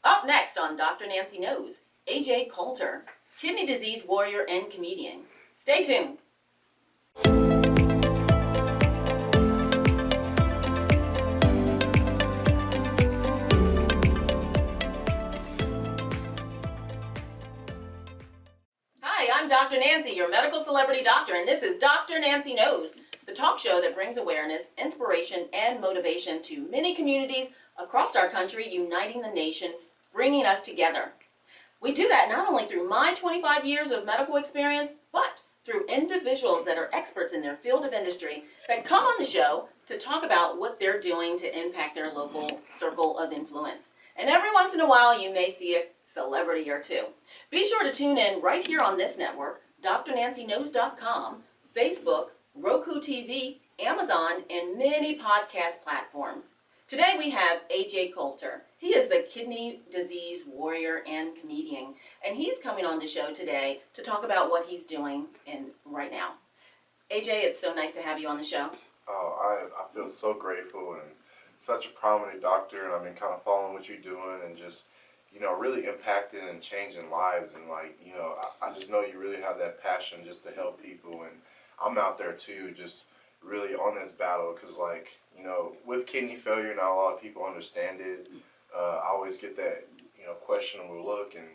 Up next on Dr. Nancy Knows, AJ Coulter, kidney disease warrior and comedian. Stay tuned. Hi, I'm Dr. Nancy, your medical celebrity doctor, and this is Dr. Nancy Knows, the talk show that brings awareness, inspiration, and motivation to many communities across our country, uniting the nation, bringing us together. We do that not only through my 25 years of medical experience, but through individuals that are experts in their field of industry that come on the show to talk about what they're doing to impact their local circle of influence. And every once in a while, you may see a celebrity or two. Be sure to tune in right here on this network, drnancyknows.com, Facebook, Roku TV, Amazon, and many podcast platforms. Today we have AJ Coulter. He is the kidney disease warrior and comedian, and he's coming on the show today to talk about what he's doing right now. AJ, it's so nice to have you on the show. Oh, I feel so grateful and such a prominent doctor, and I've been kind of following what you're doing and just, really impacting and changing lives, and I just know you really have that passion just to help people, and I'm out there too, just really on this battle, because with kidney failure, not a lot of people understand it. I always get that, questionable look, and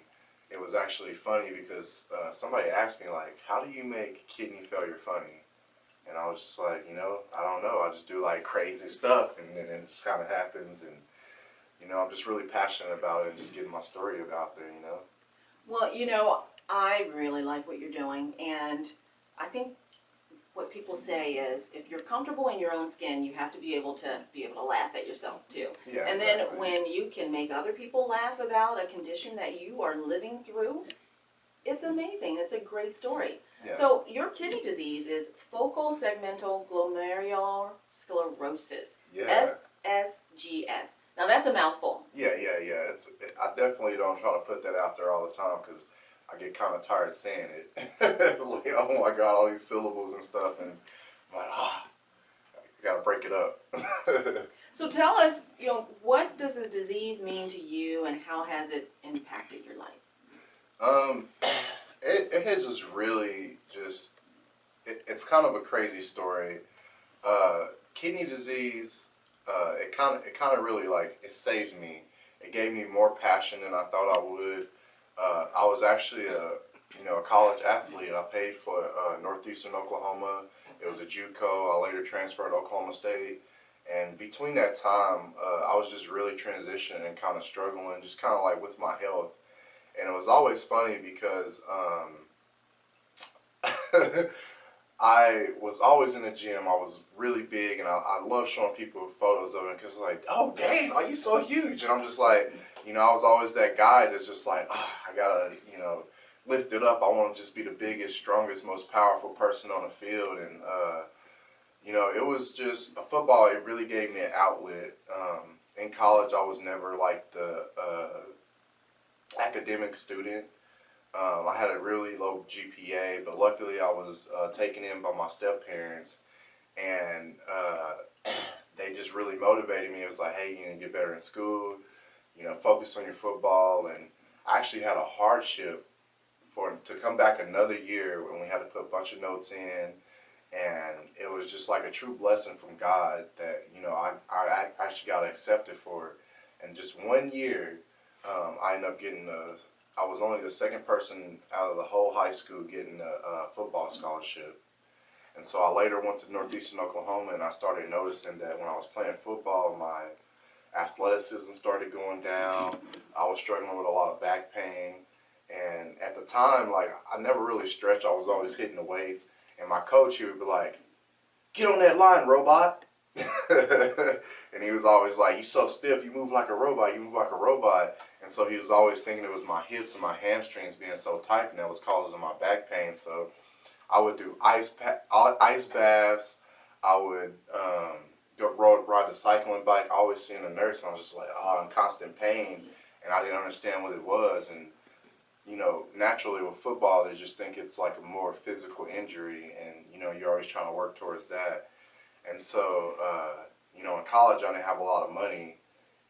it was actually funny because somebody asked me, how do you make kidney failure funny? And I was just like, I don't know. I just do crazy stuff, and then it just kind of happens, and I'm just really passionate about it and just getting my story out there, Well, I really like what you're doing, and I think what people say is if you're comfortable in your own skin, you have to be able to laugh at yourself too. Yeah, and then exactly. when you can make other people laugh about a condition that you are living through, it's amazing. It's a great story. Yeah. So your kidney disease is focal segmental glomerular sclerosis, Yeah. FSGS. Now that's a mouthful. Yeah. I definitely don't try to put that out there all the time because I get kind of tired saying it. It's like, oh my God, all these syllables and stuff, and I'm like, I gotta break it up. So tell us, what does the disease mean to you, and how has it impacted your life? It has just really it's kind of a crazy story. Kidney disease, it kind of really it saved me. It gave me more passion than I thought I would. I was actually a college athlete. I played for Northeastern Oklahoma. It was a JUCO. I later transferred to Oklahoma State. And between that time, I was just really transitioning and kind of struggling, just kind of with my health. And it was always funny because I was always in the gym. I was really big, and I love showing people photos of it because oh dang, are you so huge? And I'm just I was always that guy that's just I gotta lift it up. I want to just be the biggest, strongest, most powerful person on the field, and it was just football. It really gave me an outlet. In college, I was never the academic student. I had a really low GPA, but luckily I was taken in by my step-parents, and they just really motivated me. It was like, hey, you need to get better in school, focus on your football. And I actually had a hardship to come back another year when we had to put a bunch of notes in, and it was just like a true blessing from God that I actually got accepted for it. And just 1 year, I ended up getting I was only the second person out of the whole high school getting a football scholarship. And so I later went to Northeastern Oklahoma, and I started noticing that when I was playing football, my athleticism started going down. I was struggling with a lot of back pain. And at the time, I never really stretched. I was always hitting the weights. And my coach, he would be like, get on that line, robot. And he was always like, you so stiff, you move like a robot, you move like a robot. And so he was always thinking it was my hips and my hamstrings being so tight, and that was causing my back pain. So I would do ice baths. I would ride the cycling bike. I always seeing a nurse, and I was just in constant pain, and I didn't understand what it was. And naturally with football, they just think it's a more physical injury, and you're always trying to work towards that. And so in college, I didn't have a lot of money,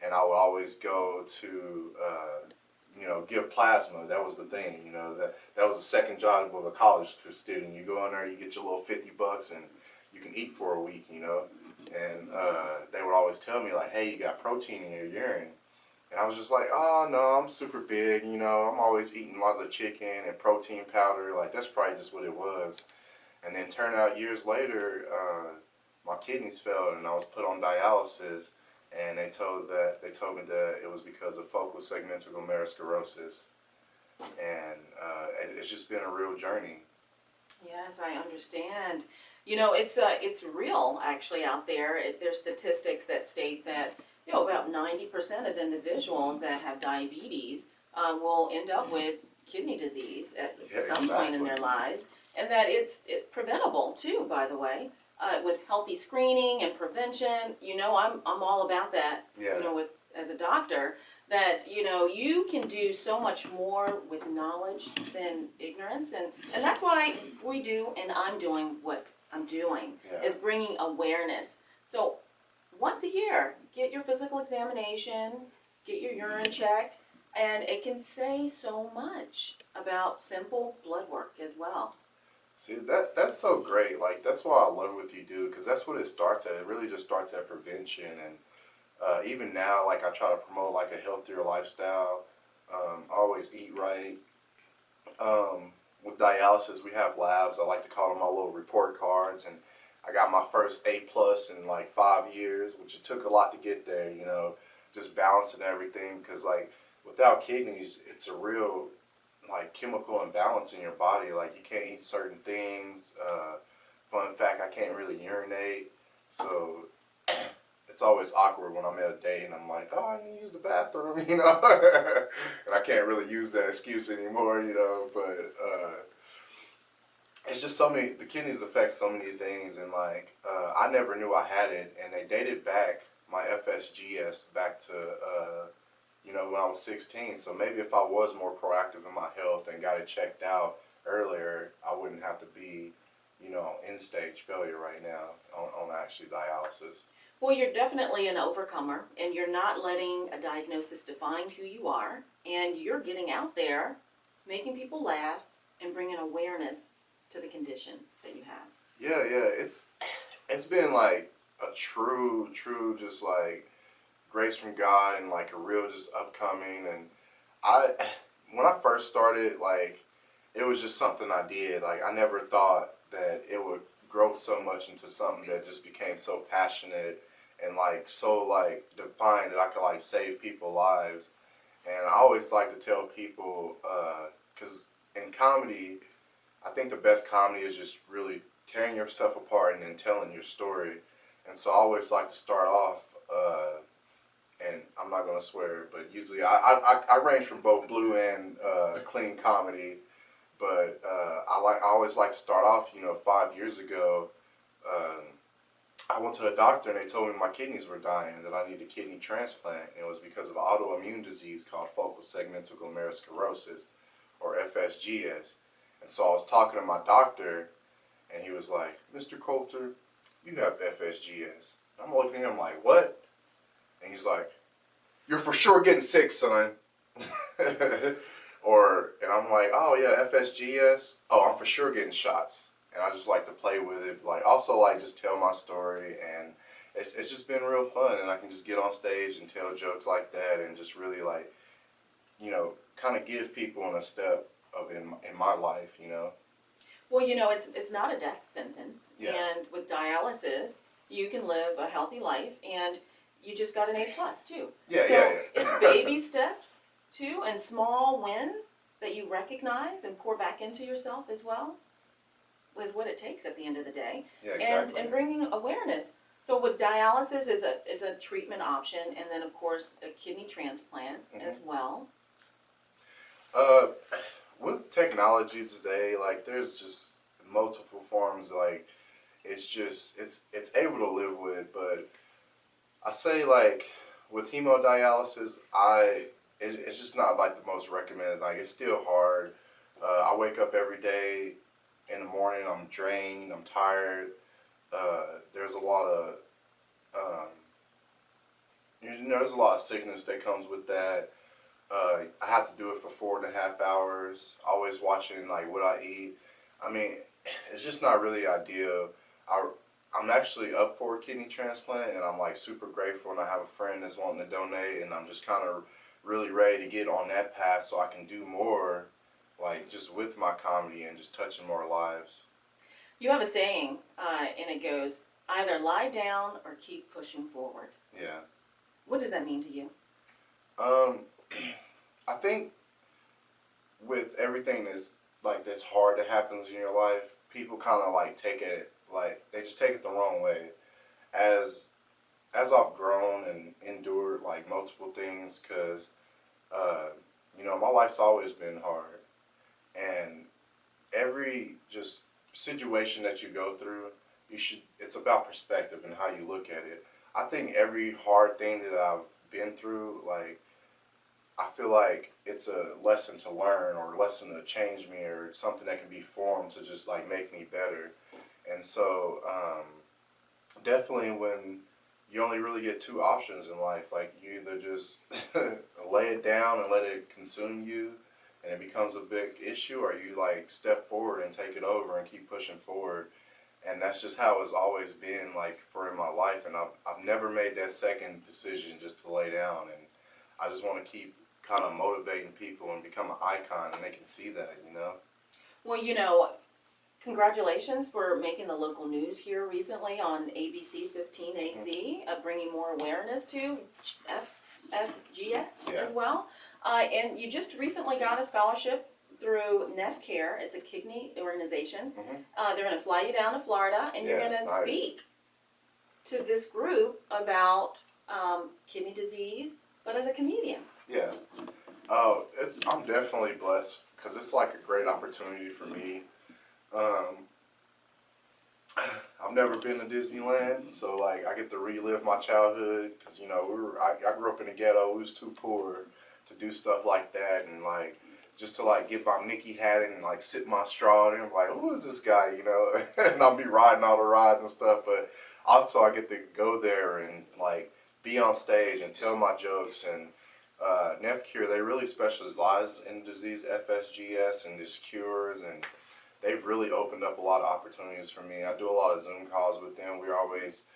and I would always go to give plasma. That was the thing, that was the second job of a college student. You go in there, you get your little $50 and you can eat for a week, and they would always tell me like, hey, you got protein in your urine. And I was just like, oh no, I'm super big, I'm always eating a lot of chicken and protein powder. Like, that's probably just what it was. And then turned out years later, my kidneys failed and I was put on dialysis. And they told me that it was because of focal segmental glomerulosclerosis. And it's just been a real journey. Yes, I understand. It's real actually out there. There's statistics that state that about 90% of individuals that have diabetes will end up with kidney disease at some point in their lives, and that it's preventable too. By the way, with healthy screening and prevention, I'm all about that. Yeah. As a doctor, that you can do so much more with knowledge than ignorance, and that's why we do, and I'm doing what I'm doing, is bringing awareness. So once a year, get your physical examination, get your urine checked, and it can say so much about simple blood work as well. See, that's so great. Like, that's why I love what you do, because that's what it starts at. It really just starts at prevention. And even now, like, I try to promote like a healthier lifestyle. Always eat right. With dialysis, we have labs. I like to call them my little report cards. And I got my first A+ in like 5 years, which it took a lot to get there, just balancing everything. Because like, without kidneys, it's a real like chemical imbalance in your body. Like, you can't eat certain things. Fun fact, I can't really urinate. So it's always awkward when I'm at a date and I'm like, oh, I need to use the bathroom, and I can't really use that excuse anymore, but it's just so many, the kidneys affect so many things, and like, I never knew I had it, and they dated back my FSGS back to, when I was 16, so maybe if I was more proactive in my health and got it checked out earlier, I wouldn't have to be, end stage failure right now on actually dialysis. Well, you're definitely an overcomer, and you're not letting a diagnosis define who you are, and you're getting out there, making people laugh, and bringing awareness to the condition that you have. Yeah, it's been like a true just like grace from God, and like a real just upcoming. And when I first started, like, it was just something I did. Like, I never thought that it would grow so much into something that just became so passionate and like so like defined that I could like save people's lives. And I always like to tell people, because in comedy, I think the best comedy is just really tearing yourself apart and then telling your story. And so I always like to start off, and I'm not going to swear, but usually I range from both blue and clean comedy. But I always like to start off, 5 years ago, I went to the doctor and they told me my kidneys were dying and that I needed a kidney transplant. And it was because of an autoimmune disease called focal segmental glomerulosclerosis, or FSGS. And so I was talking to my doctor, and he was like, Mr. Coulter, you have FSGS. I'm looking at him like, what? And he's like, you're for sure getting sick, son. And I'm like, oh yeah, FSGS. Oh, I'm for sure getting shots. And I just like to play with it, like also like just tell my story, and it's just been real fun, and I can just get on stage and tell jokes like that, and just really like, kind of give people a step of in my life, Well, it's not a death sentence, and with dialysis, you can live a healthy life, and you just got an A+ too. Yeah. It's baby steps too, and small wins that you recognize and pour back into yourself as well, is what it takes at the end of the day. Yeah, exactly. And bringing awareness. So with dialysis is a treatment option, and then of course a kidney transplant as well. With technology today, like, there's just multiple forms, like, it's able to live with. But I say, like, with hemodialysis, it's just not like the most recommended. Like, it's still hard. I wake up every day in the morning, I'm drained, I'm tired. There's a lot of there's a lot of sickness that comes with that. I have to do it for 4.5 hours. Always watching like what I eat. I mean, it's just not really ideal. I'm actually up for a kidney transplant, and I'm like super grateful. And I have a friend that's wanting to donate, and I'm just kind of really ready to get on that path so I can do more, like just with my comedy and just touching more lives. You have a saying, and it goes, either lie down or keep pushing forward. Yeah. What does that mean to you? I think with everything that's hard that happens in your life, people kind of like take it like they just take it the wrong way. As I've grown and endured like multiple things, cause my life's always been hard, and every just situation that you go through, it's about perspective and how you look at it. I think every hard thing that I've been through, like, I feel like it's a lesson to learn or a lesson to change me or something that can be formed to just like make me better. And so definitely when you only really get two options in life, like you either just lay it down and let it consume you and it becomes a big issue, or you like step forward and take it over and keep pushing forward. And that's just how it's always been like for in my life, and I've never made that second decision just to lay down. And I just want to keep kind of motivating people and become an icon, and they can see that. Well, congratulations for making the local news here recently on ABC 15AZ, bringing more awareness to FSGS as well. And you just recently got a scholarship through NephCare. It's a kidney organization. They're going to fly you down to Florida, and you're going to speak to this group about kidney disease, but as a comedian. Yeah. I'm definitely blessed because it's like a great opportunity for me. I've never been to Disneyland, so like I get to relive my childhood because I grew up in the ghetto. We was too poor to do stuff like that, and like just to like get my Mickey hat and like sip my straw and I'm like, who is this guy, and I'll be riding all the rides and stuff. But also I get to go there and like be on stage and tell my jokes. And NephCure, they really specialize in disease FSGS and just cures, and they've really opened up a lot of opportunities for me. I do a lot of Zoom calls with them. We're always,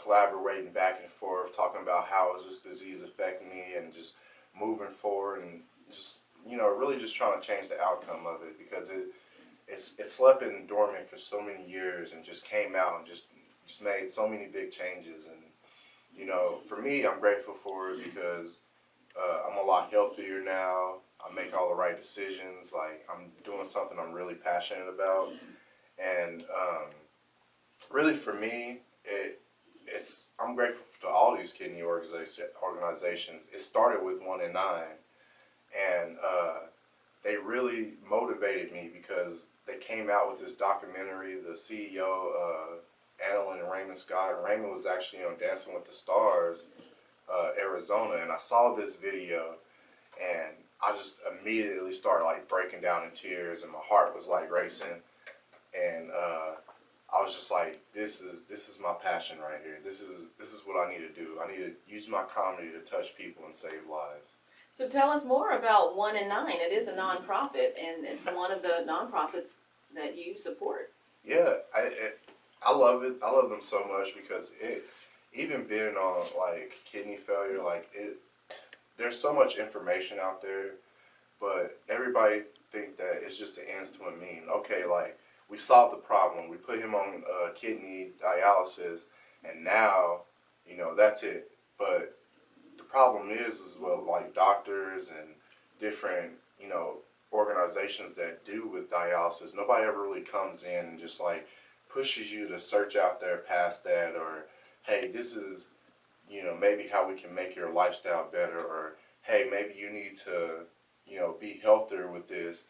collaborating back and forth, talking about how is this disease affecting me and just moving forward and just, really just trying to change the outcome of it, because it's slept in dormant for so many years and just came out and just made so many big changes. And, for me, I'm grateful for it because I'm a lot healthier now. I make all the right decisions. Like, I'm doing something I'm really passionate about. And really for me, I'm grateful to all these kidney organizations. It started with 1 in 9. And they really motivated me because they came out with this documentary. The CEO, Annalyn and Raymond Scott. Raymond was actually on Dancing with the Stars, Arizona. And I saw this video and I just immediately started like breaking down in tears, and my heart was like racing, and I was just like, this is my passion right here. This is what I need to do. I need to use my comedy to touch people and save lives. So tell us more about 1 in 9. It is a nonprofit, and it's one of the nonprofits that you support. Yeah, I love it. I love them so much because even being on like kidney failure, there's so much information out there, but everybody think that it's just the ends to a mean. Okay, like we solved the problem. We put him on kidney dialysis, and now, that's it. But the problem is well, like doctors and different, organizations that do with dialysis, nobody ever really comes in and just like pushes you to search out there past that, or hey, this is maybe how we can make your lifestyle better, or hey, maybe you need to, be healthier with this.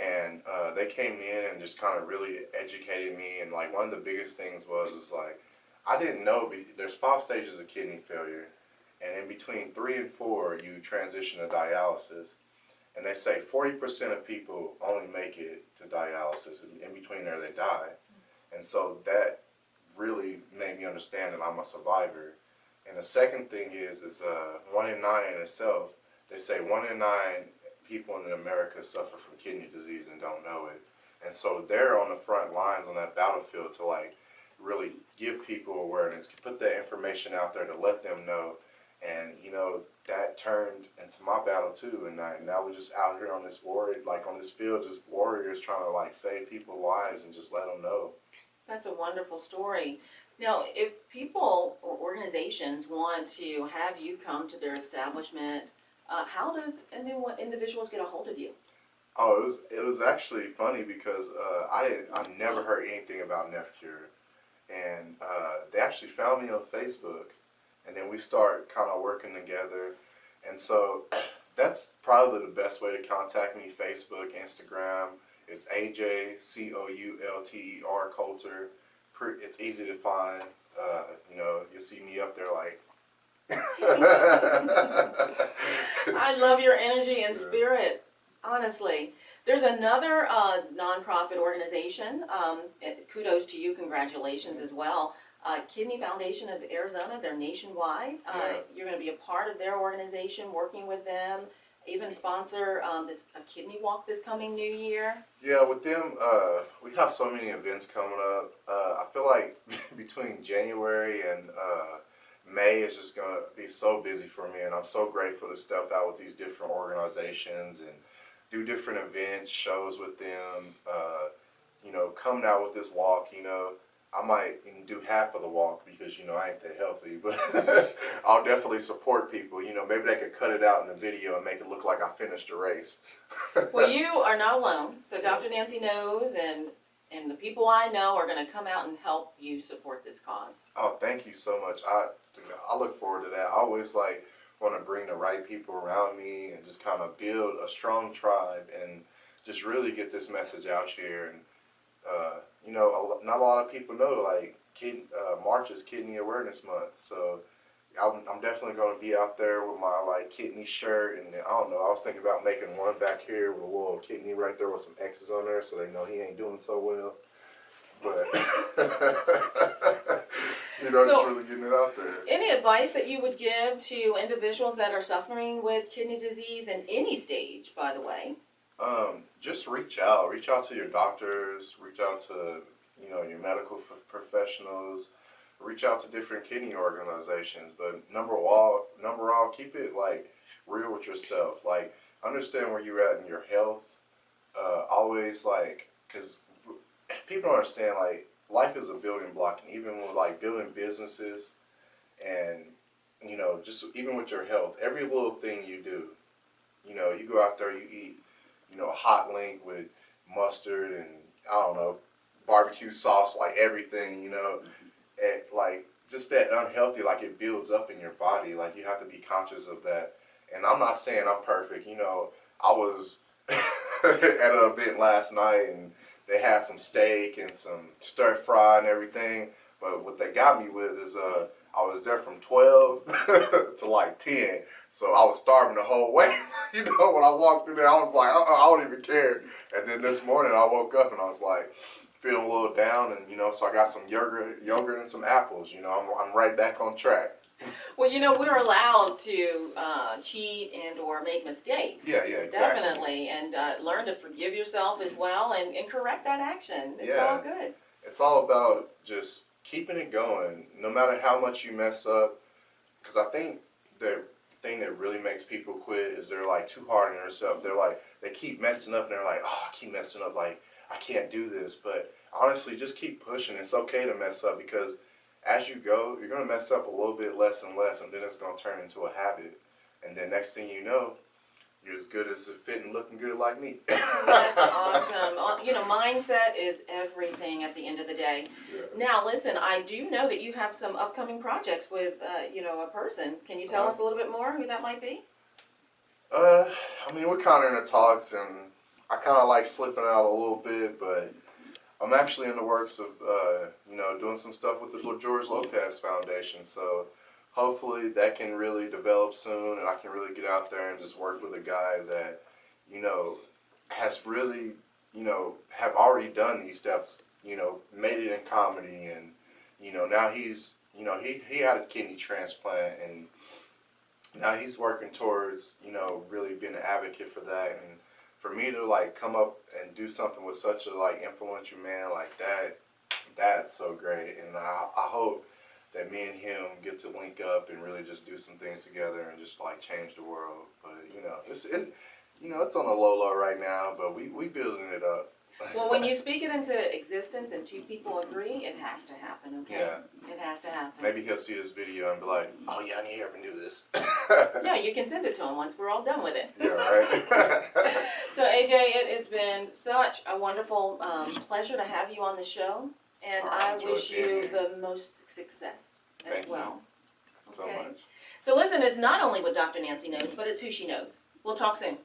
And they came in and just kind of really educated me. And like one of the biggest things was like, I didn't know there's 5 stages of kidney failure, and in between 3 and 4, you transition to dialysis. And they say 40% of people only make it to dialysis, and in between there they die. And so that really made me understand that I'm a survivor. And the second thing is 1 in 9 in itself, they say 1 in 9 people in America suffer from kidney disease and don't know it. And so they're on the front lines on that battlefield to like really give people awareness, put that information out there to let them know. And you know, that turned into my battle too. And now we're just out here on this on this field, just warriors trying to like save people's lives and just let them know. That's a wonderful story. Now, if people or organizations want to have you come to their establishment, how does individuals get a hold of you? Oh, it was actually funny because I never heard anything about NephCure, and they actually found me on Facebook, and then we start kind of working together, and so that's probably the best way to contact me. Facebook, Instagram. It's AJ Coulter Coulter. It's easy to find. You know, you'll see me up there like. I love your energy and spirit, honestly. There's another nonprofit organization, and kudos to you, congratulations as well, Kidney Foundation of Arizona. They're nationwide. You're going to be a part of their organization, working with them, even sponsor a kidney walk this coming new year. Yeah, with them, we have so many events coming up. I feel like between January and May is just going to be so busy for me, and I'm so grateful to step out with these different organizations and do different events, shows with them. You know, coming out with this walk, you know, I might do half of the walk because, you know, I ain't that healthy, but I'll definitely support people. You know, maybe they could cut it out in the video and make it look like I finished a race. Well, you are not alone. So Dr. Nancy knows, and the people I know are going to come out and help you support this cause. Oh, thank you so much. I look forward to that. I always like want to bring the right people around me and just kind of build a strong tribe and just really get this message out here. And you know, not a lot of people know like March is Kidney Awareness Month, so I'm definitely going to be out there with my like kidney shirt, and I don't know, I was thinking about making one back here with a little kidney right there with some X's on there so they know he ain't doing so well. But you know, just really getting it out there. Any advice that you would give to individuals that are suffering with kidney disease in any stage, by the way? Just reach out. Reach out to your doctors. Reach out to, you know, your medical professionals. Reach out to different kidney organizations. But number all, keep it like real with yourself. Like understand where you're at in your health. Always like, because people don't understand like life is a building block, and even with like building businesses, and you know, just even with your health, every little thing you do, you know, you go out there, you eat, you know, a hot link with mustard and I don't know, barbecue sauce, like everything, you know, and like just that unhealthy, like it builds up in your body. Like you have to be conscious of that. And I'm not saying I'm perfect. You know, I was at an event last night and they had some steak and some stir fry and everything. But what they got me with is I was there from 12 to like 10. So I was starving the whole way. You know, when I walked in there, I was like, I don't even care. And then this morning I woke up and I was like feeling a little down, and you know, so I got some yogurt and some apples. You know, I'm right back on track. Well, you know, we're allowed to cheat and or make mistakes. Yeah, exactly. Definitely. And learn to forgive yourself as well and correct that action. It's all good. It's all about just keeping it going, no matter how much you mess up. Because I think the thing that really makes people quit is they're like too hard on themselves. They're like, they keep messing up and they're like, oh, I keep messing up, like I can't do this. But honestly, just keep pushing. It's okay to mess up, because as you go, you're going to mess up a little bit less and less, and then it's going to turn into a habit. And then next thing you know, you're as good as fit and looking good like me. That's awesome. You know, mindset is everything at the end of the day. Yeah. Now, listen, I do know that you have some upcoming projects with, you know, a person. Can you tell us a little bit more who that might be? I mean, we're kind of in the talks, and I kind of like slipping out a little bit, but I'm actually in the works of, you know, doing some stuff with the George Lopez Foundation. So hopefully that can really develop soon, and I can really get out there and just work with a guy that, you know, has really, you know, have already done these steps, you know, made it in comedy, and, you know, now he's, you know, he had a kidney transplant, and now he's working towards, you know, really being an advocate for that. And for me to like come up and do something with such a like influential man like that, that's so great. And I hope that me and him get to link up and really just do some things together and just like change the world. But you know, it's you know, it's on the low right now, but we building it up. Well, when you speak it into existence and two people agree, it has to happen, okay? Yeah. It has to happen. Maybe he'll see this video and be like, oh yeah, I need to help him do this. Yeah, you can send it to him once we're all done with it. Yeah, right. So AJ, it has been such a wonderful pleasure to have you on the show, and I wish you the most success as well. Thank you so much. So listen, it's not only what Dr. Nancy knows, but it's who she knows. We'll talk soon.